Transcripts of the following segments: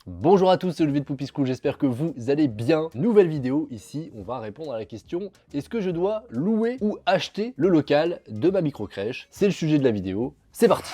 Bonjour à tous, c'est Olivier de Poupy School, j'espère que vous allez bien. Nouvelle vidéo, ici on va répondre à la question: est-ce que je dois louer ou acheter le local de ma micro-crèche? C'est le sujet de la vidéo, c'est parti.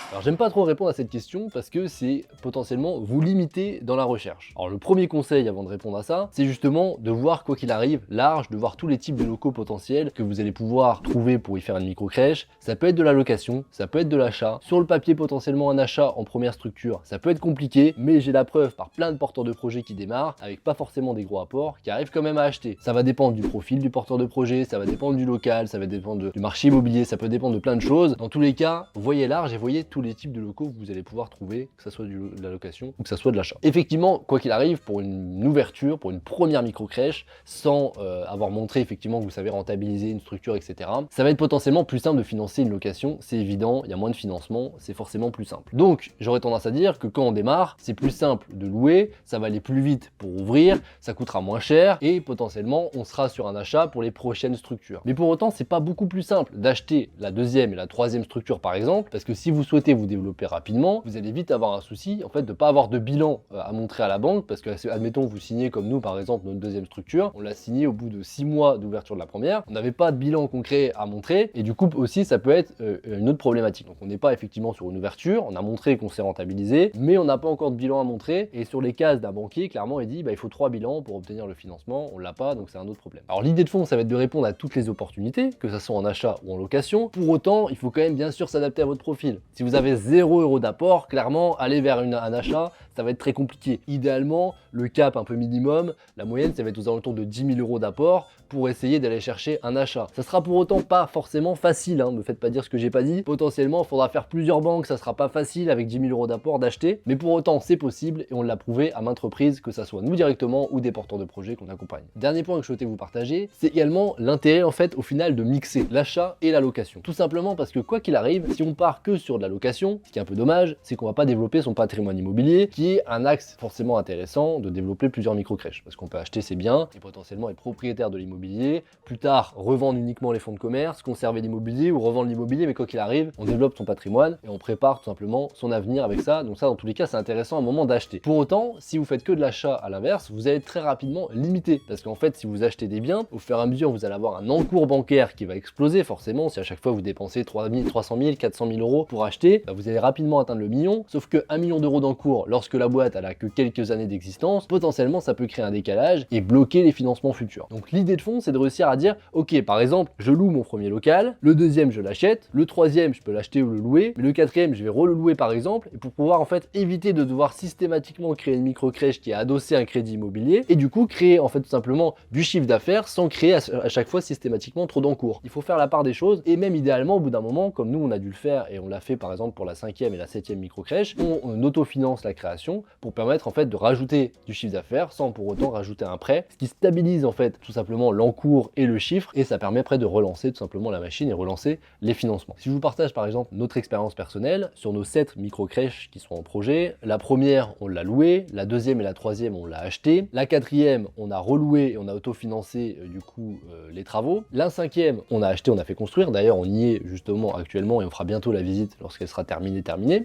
Alors j'aime pas trop répondre à cette question parce que c'est potentiellement vous limiter dans la recherche. Alors le premier conseil avant de répondre à ça, c'est justement de voir quoi qu'il arrive large, de voir tous les types de locaux potentiels que vous allez pouvoir trouver pour y faire une micro-crèche. Ça peut être de la location, ça peut être de l'achat. Sur le papier potentiellement un achat en première structure, ça peut être compliqué, mais j'ai la preuve par plein de porteurs de projets qui démarrent avec pas forcément des gros apports, qui arrivent quand même à acheter. Ça va dépendre du profil du porteur de projet, ça va dépendre du local, ça va dépendre du marché immobilier, ça peut dépendre de plein de choses. Dans tous les cas, voyez large et voyez tous les types de locaux que vous allez pouvoir trouver, que ce soit de la location ou que ce soit de l'achat. Effectivement, quoi qu'il arrive, pour une ouverture, pour une première micro-crèche, sans avoir montré effectivement que vous savez rentabiliser une structure, etc., ça va être potentiellement plus simple de financer une location, c'est évident, il y a moins de financement, c'est forcément plus simple. Donc, j'aurais tendance à dire que quand on démarre, c'est plus simple de louer, ça va aller plus vite pour ouvrir, ça coûtera moins cher et potentiellement, on sera sur un achat pour les prochaines structures. Mais pour autant, c'est pas beaucoup plus simple d'acheter la deuxième et la troisième structure par exemple, parce que si vous souhaitez vous développer rapidement, vous allez vite avoir un souci en fait de pas avoir de bilan à montrer à la banque, parce que admettons vous signez comme nous par exemple notre deuxième structure, on l'a signé au bout de 6 mois d'ouverture de la première, on n'avait pas de bilan concret à montrer et du coup aussi ça peut être une autre problématique. Donc on n'est pas effectivement sur une ouverture, on a montré qu'on s'est rentabilisé, mais on n'a pas encore de bilan à montrer et sur les cases d'un banquier clairement il dit il faut 3 bilans pour obtenir le financement, on l'a pas donc c'est un autre problème. Alors l'idée de fond ça va être de répondre à toutes les opportunités, que ça soit en achat ou en location. Pour autant il faut quand même bien sûr s'adapter à votre profil. Si vous avez 0 € d'apport, clairement, aller vers un achat, ça va être très compliqué. Idéalement, le cap un peu minimum, la moyenne, ça va être aux alentours de 10 000 € d'apport pour essayer d'aller chercher un achat. Ça sera pour autant pas forcément facile, ne me faites pas dire ce que j'ai pas dit. Potentiellement, il faudra faire plusieurs banques, ça sera pas facile avec 10 000 € d'apport d'acheter, mais pour autant, c'est possible et on l'a prouvé à maintes reprises, que ça soit nous directement ou des porteurs de projets qu'on accompagne. Dernier point que je souhaitais vous partager, c'est également l'intérêt en fait au final de mixer l'achat et la location. Tout simplement parce que quoi qu'il arrive, si on part que sur de la location, ce qui est un peu dommage, c'est qu'on va pas développer son patrimoine immobilier, qui est un axe forcément intéressant de développer plusieurs micro-crèches, parce qu'on peut acheter ses biens et potentiellement être propriétaire de l'immobilier, plus tard revendre uniquement les fonds de commerce, conserver l'immobilier ou revendre l'immobilier, mais quoi qu'il arrive, on développe son patrimoine et on prépare tout simplement son avenir avec ça. Donc ça, dans tous les cas, c'est intéressant à un moment d'acheter. Pour autant, si vous faites que de l'achat à l'inverse, vous allez être très rapidement limité, parce qu'en fait, si vous achetez des biens, au fur et à mesure, vous allez avoir un encours bancaire qui va exploser forcément. Si à chaque fois vous dépensez 300 000, 400 000 € pour acheter, vous allez rapidement atteindre le million, sauf que 1 million d'euros d'encours, lorsque la boîte elle a que quelques années d'existence, potentiellement ça peut créer un décalage et bloquer les financements futurs. Donc l'idée de fond, c'est de réussir à dire, ok, par exemple, je loue mon premier local, le deuxième je l'achète, le troisième je peux l'acheter ou le louer, mais le quatrième je vais relouer par exemple, et pour pouvoir en fait éviter de devoir systématiquement créer une micro-crèche qui est adossée à un crédit immobilier, et du coup créer en fait tout simplement du chiffre d'affaires sans créer à chaque fois systématiquement trop d'encours. Il faut faire la part des choses, et même idéalement au bout d'un moment, comme nous on a dû le faire, et on l'a fait par exemple pour la 5e et la 7e micro-crèche, on autofinance la création pour permettre en fait de rajouter du chiffre d'affaires sans pour autant rajouter un prêt, ce qui stabilise en fait tout simplement l'encours et le chiffre, et ça permet après de relancer tout simplement la machine et relancer les financements. Si je vous partage par exemple notre expérience personnelle sur nos 7 micro-crèches qui sont en projet, la première on l'a louée, la deuxième et la troisième on l'a achetée, la quatrième on a reloué et on a autofinancé du coup les travaux, la 5e on a acheté, on a fait construire, d'ailleurs on y est justement actuellement et on fera bientôt la visite lorsqu'elle sera terminée,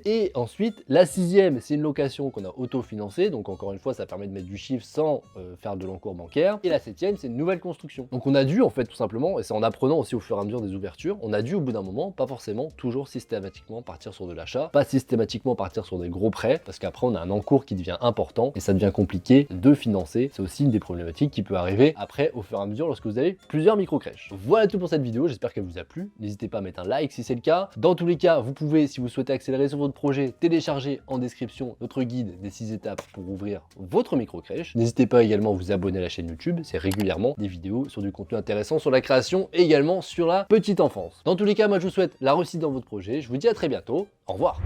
et ensuite la 6e c'est une location qu'on a autofinancée, donc encore une fois ça permet de mettre du chiffre sans faire de l'encours bancaire, et la 7e c'est une nouvelle construction. Donc on a dû en fait tout simplement, et c'est en apprenant aussi au fur et à mesure des ouvertures, on a dû au bout d'un moment, pas forcément toujours systématiquement partir sur de l'achat, pas systématiquement partir sur des gros prêts, parce qu'après on a un encours qui devient important et ça devient compliqué de financer. C'est aussi une des problématiques qui peut arriver après au fur et à mesure lorsque vous avez plusieurs micro-crèches. Voilà tout pour cette vidéo, j'espère qu'elle vous a plu. N'hésitez pas à mettre un like si c'est le cas. Dans tous les cas, vous pouvez, si vous souhaitez accélérer sur votre projet, télécharger en description notre guide des 6 étapes pour ouvrir votre micro-crèche. N'hésitez pas également à vous abonner à la chaîne YouTube, c'est régulièrement des vidéos sur du contenu intéressant sur la création et également sur la petite enfance. Dans tous les cas, moi je vous souhaite la réussite dans votre projet, je vous dis à très bientôt, au revoir.